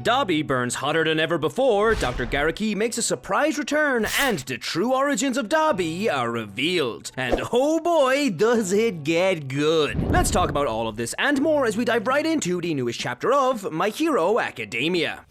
Dabi burns hotter than ever before, Dr. Garaki makes a surprise return, and the true origins of Dabi are revealed. And oh boy, does it get good. Let's talk about all of this and more as we dive right into the newest chapter of My Hero Academia.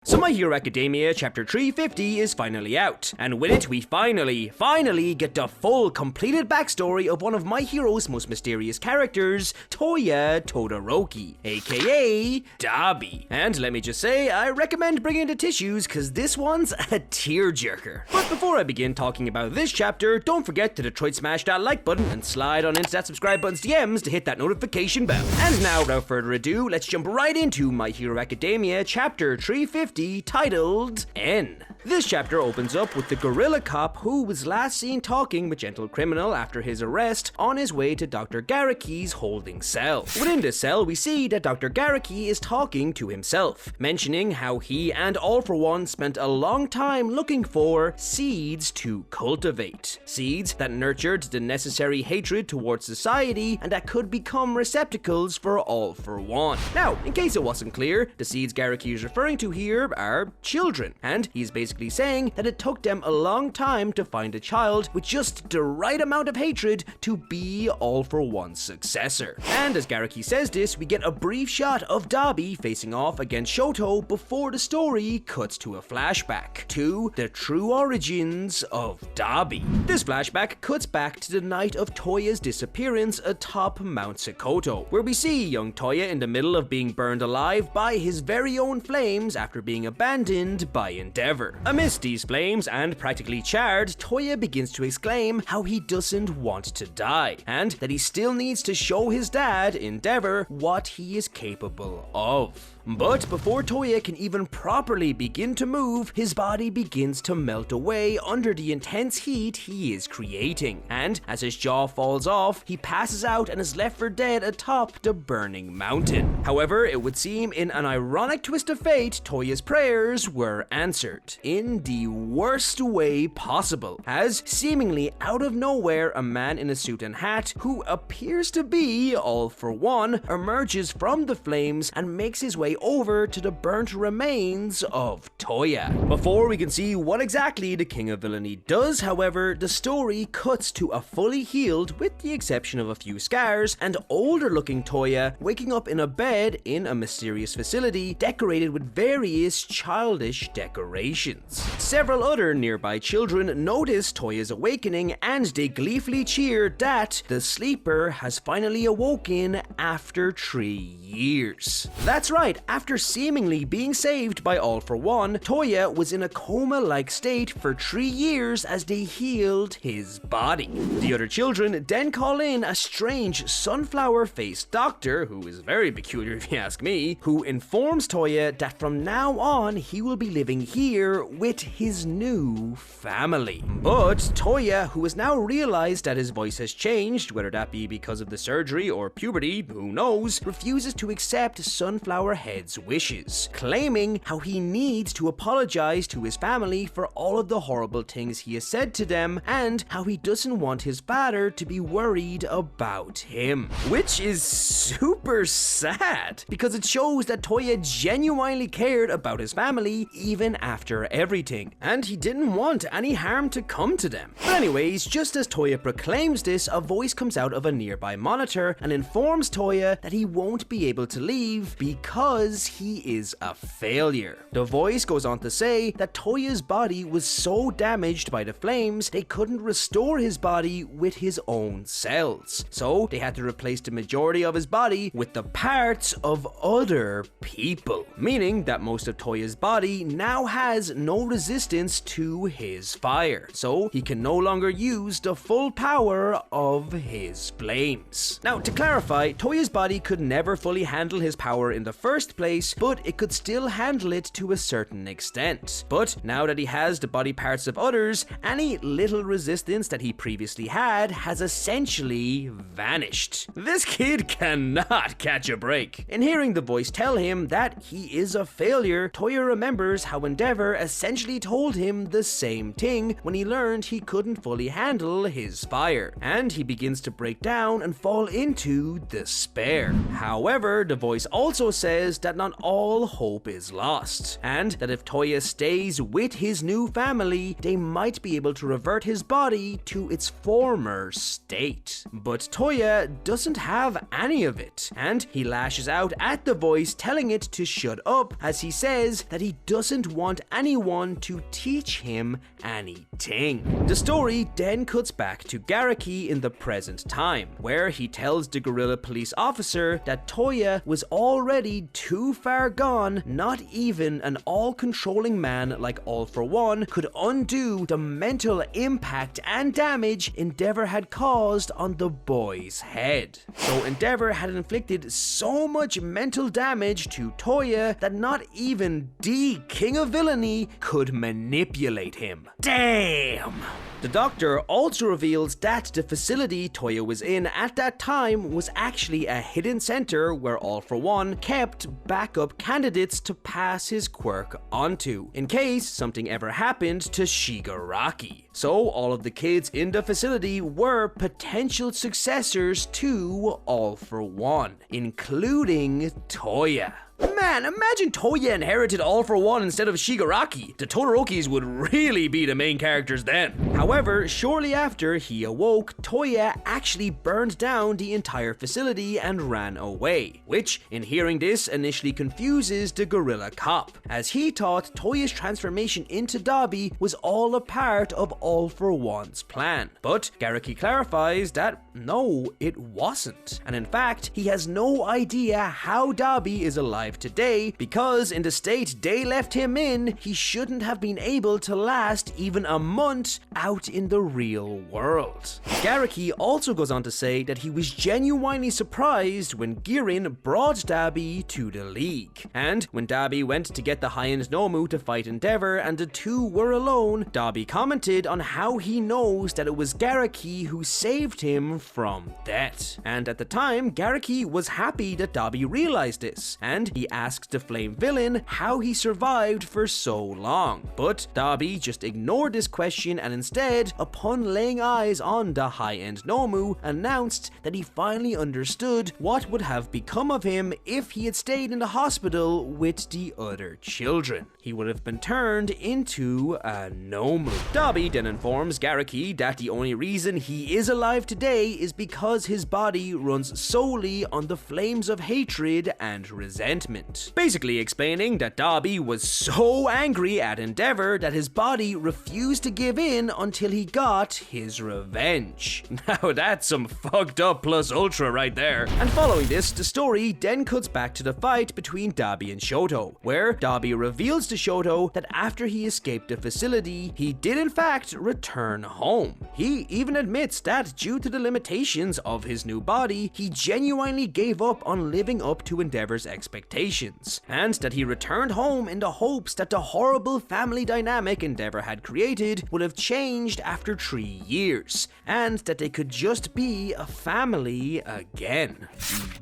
So My Hero Academia Chapter 350 is finally out, and with it we finally get the full completed backstory of one of My Hero's most mysterious characters, Toya Todoroki, aka Dabi. And let me just say, I recommend bringing the tissues cause this one's a tearjerker. But before I begin talking about this chapter, don't forget to Detroit smash that like button and slide on into that subscribe button's DMs to hit that notification bell. And now without further ado, let's jump right into My Hero Academia Chapter 350 titled N. This chapter opens up with the gorilla cop who was last seen talking with Gentle Criminal after his arrest on his way to Dr. Garaki's holding cell. Within this cell, we see that Dr. Garaki is talking to himself, mentioning how he and All For One spent a long time looking for seeds to cultivate. Seeds that nurtured the necessary hatred towards society and that could become receptacles for All For One. Now, in case it wasn't clear, the seeds Garaki is referring to here are children, and he's basically saying that it took them a long time to find a child with just the right amount of hatred to be All For One's successor. And as Garaki says this, we get a brief shot of Dabi facing off against Shoto before the story cuts to a flashback to the true origins of Dabi. This flashback cuts back to the night of Toya's disappearance atop Mount Sekoto, where we see young Toya in the middle of being burned alive by his very own flames after being abandoned by Endeavor. Amidst these flames and practically charred, Toya begins to exclaim how he doesn't want to die, and that he still needs to show his dad, Endeavor, what he is capable of. But before Toya can even properly begin to move, his body begins to melt away under the intense heat he is creating, and as his jaw falls off, he passes out and is left for dead atop the burning mountain. However, it would seem in an ironic twist of fate, Toya's prayers were answered in the worst way possible, as seemingly out of nowhere, a man in a suit and hat who appears to be All For One emerges from the flames and makes his way over to the burnt remains of Toya. Before we can see what exactly the King of Villainy does, however, the story cuts to a fully healed, with the exception of a few scars, and older looking Toya waking up in a bed in a mysterious facility decorated with various childish decorations. Several other nearby children notice Toya's awakening and they gleefully cheer that the sleeper has finally awoken after 3 years. That's right, after seemingly being saved by All For One, Toya was in a coma-like state for 3 years as they healed his body. The other children then call in a strange sunflower-faced doctor, who is very peculiar if you ask me, who informs Toya that from now on he will be living here with his new family. But Toya, who has now realized that his voice has changed, whether that be because of the surgery or puberty, who knows, refuses to accept Sunflower Head's wishes, claiming how he needs to apologize to his family for all of the horrible things he has said to them and how he doesn't want his father to be worried about him. Which is super sad, because it shows that Toya genuinely cared about his family even after everything, and he didn't want any harm to come to them. But anyways, just as Toya proclaims this, a voice comes out of a nearby monitor and informs Toya that he won't be able to leave because he is a failure. The voice goes on to say that Toya's body was so damaged by the flames they couldn't restore his body with his own cells, so they had to replace the majority of his body with the parts of other people, meaning that most of Toya's body now has no resistance to his fire, so he can no longer use the full power of his flames. Now, to clarify, Toya's body could never fully handle his power in the first place, but it could still handle it to a certain extent. But now that he has the body parts of others, any little resistance that he previously had has essentially vanished. This kid cannot catch a break. In hearing the voice tell him that he is a failure, Toya remembers how Endeavor essentially told him the same thing when he learned he couldn't fully handle his fire, and he begins to break down and fall into despair. However, the voice also says that not all hope is lost, and that if Toya stays with his new family, they might be able to revert his body to its former state. But Toya doesn't have any of it, and he lashes out at the voice, telling it to shut up, as he says that he doesn't want anyone to teach him anything. The story then cuts back to Garaki in the present time, where he tells the gorilla police officer that Toya was already too far gone. Not even an all-controlling man like All For One could undo the mental impact and damage Endeavor had caused on the boy's head. So Endeavor had inflicted so much mental damage to Toya that not even the king of villainy could manipulate him. Damn! The doctor also reveals that the facility Toya was in at that time was actually a hidden center where All For One kept backup candidates to pass his quirk onto, in case something ever happened to Shigaraki. So all of the kids in the facility were potential successors to All For One, including Toya. Man, imagine Toya inherited All For One instead of Shigaraki. The Todorokis would really be the main characters then. However, shortly after he awoke, Toya actually burned down the entire facility and ran away, which, in hearing this, initially confuses the gorilla cop, as he thought Toya's transformation into Dabi was all a part of All For One's plan. But Garaki clarifies that no, it wasn't, and in fact, he has no idea how Dabi is alive today, because in the state they left him in, he shouldn't have been able to last even a month out in the real world. Garaki also goes on to say that he was genuinely surprised when Girin brought Dabi to the League, and when Dabi went to get the High-End Nomu to fight Endeavor and the two were alone, Dabi commented on how he knows that it was Garaki who saved him from death. And at the time, Garaki was happy that Dabi realized this, and he asked the flame villain how he survived for so long. But Dabi just ignored this question and instead, upon laying eyes on the High-End Nomu, announced that he finally understood what would have become of him if he had stayed in the hospital with the other children. He would have been turned into a Nomu. Dabi then informs Garaki that the only reason he is alive today is because his body runs solely on the flames of hatred and resentment. Basically explaining that Dabi was so angry at Endeavor that his body refused to give in until he got his revenge. Now that's some fucked up plus ultra right there. And following this, the story then cuts back to the fight between Dabi and Shoto, where Dabi reveals to Shoto that after he escaped the facility, he did in fact return home. He even admits that due to the limitations of his new body, he genuinely gave up on living up to Endeavor's expectations, and that he returned home in the hopes that the horrible family dynamic Endeavor had created would have changed after 3 years, and that they could just be a family again.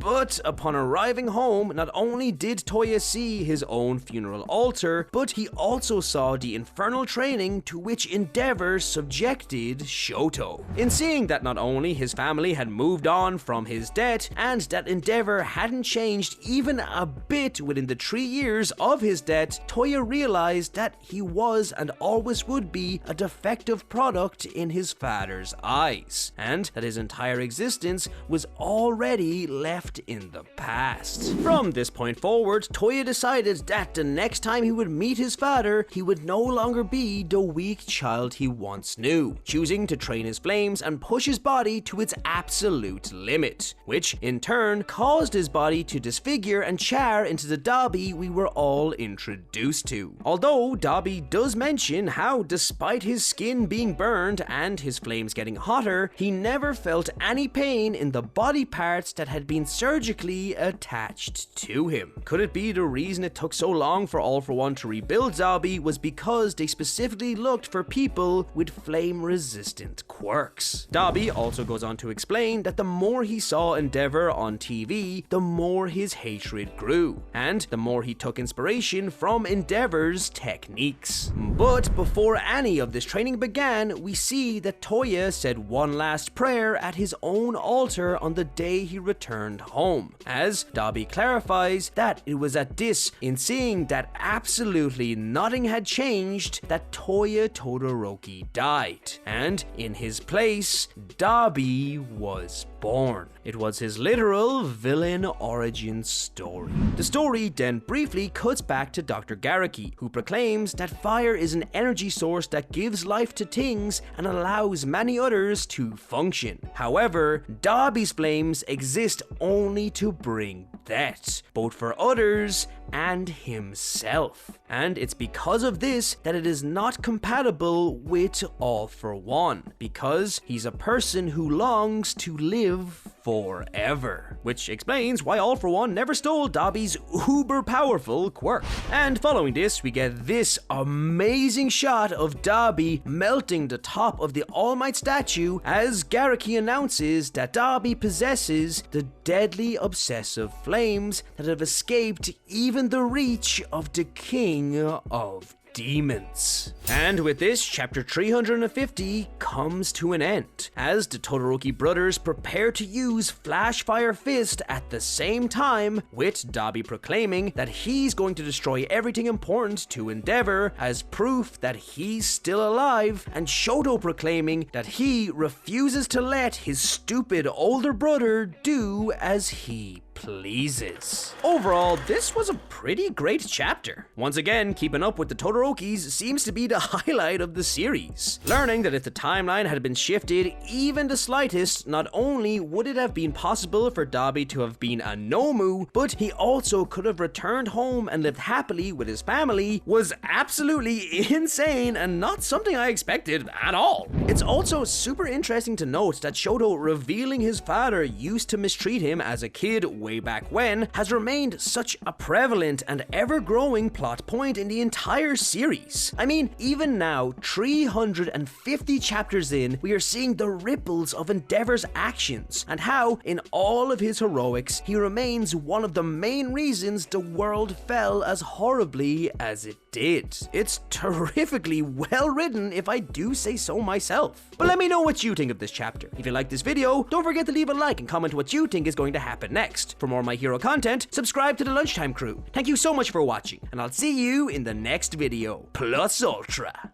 But upon arriving home, not only did Toya see his own funeral altar, but he also saw the infernal training to which Endeavor subjected Shoto. In seeing that not only his family had moved on from his death, and that Endeavor hadn't changed even a bit within the 3 years of his death, Toya realized that he was and always would be a defective product in his father's eyes, and that his entire existence was already left in the past. From this point forward, Toya decided that the next time he would meet his father, he would no longer be the weak child he once knew, choosing to train his flames and push his body to its absolute limit, which in turn caused his body to disfigure and char into the Dabi we were all introduced to. Although Dabi does mention how despite his skin being burned and his flames getting hotter, he never felt any pain in the body parts that had been surgically attached to him. Could it be the reason it took so long for All For One to rebuild Dabi was because they specifically looked for people with flame-resistant quirks? Dabi also goes on to explain that the more he saw Endeavor on TV, the more his hatred grew, too, and the more he took inspiration from Endeavor's techniques. But before any of this training began, we see that Toya said one last prayer at his own altar on the day he returned home, as Dabi clarifies that it was at this, in seeing that absolutely nothing had changed, that Toya Todoroki died, and in his place, Dabi was born. It was his literal villain origin story. The story then briefly cuts back to Dr. Garaki, who proclaims that fire is an energy source that gives life to things and allows many others to function. However, Dabi's flames exist only to bring death, both for others and himself. And it's because of this that it is not compatible with All for One, because he's a person who longs to live forever. Which explains why All for One never stole Dabi's uber powerful quirk. And following this, we get this amazing shot of Dabi melting the top of the All Might statue as Garaki announces that Dabi possesses the deadly obsessive flames that have escaped even the reach of the King of Demons. And with this, chapter 350 comes to an end, as the Todoroki brothers prepare to use Flash Fire Fist at the same time, with Dabi proclaiming that he's going to destroy everything important to Endeavor as proof that he's still alive, and Shoto proclaiming that he refuses to let his stupid older brother do as he pleases. Overall, this was a pretty great chapter. Once again, keeping up with the Todorokis seems to be the highlight of the series. Learning that if the timeline had been shifted even the slightest, not only would it have been possible for Dabi to have been a Nomu, but he also could have returned home and lived happily with his family, was absolutely insane and not something I expected at all. It's also super interesting to note that Shoto revealing his father used to mistreat him as a kid way back when has remained such a prevalent and ever-growing plot point in the entire series. I mean, even now, 350 chapters in, we are seeing the ripples of Endeavor's actions and how, in all of his heroics, he remains one of the main reasons the world fell as horribly as it did. It's terrifically well written, if I do say so myself. But let me know what you think of this chapter. If you like this video, don't forget to leave a like and comment what you think is going to happen next. For more My Hero content, subscribe to the Lunchtime crew. Thank you so much for watching, and I'll see you in the next video. Plus Ultra.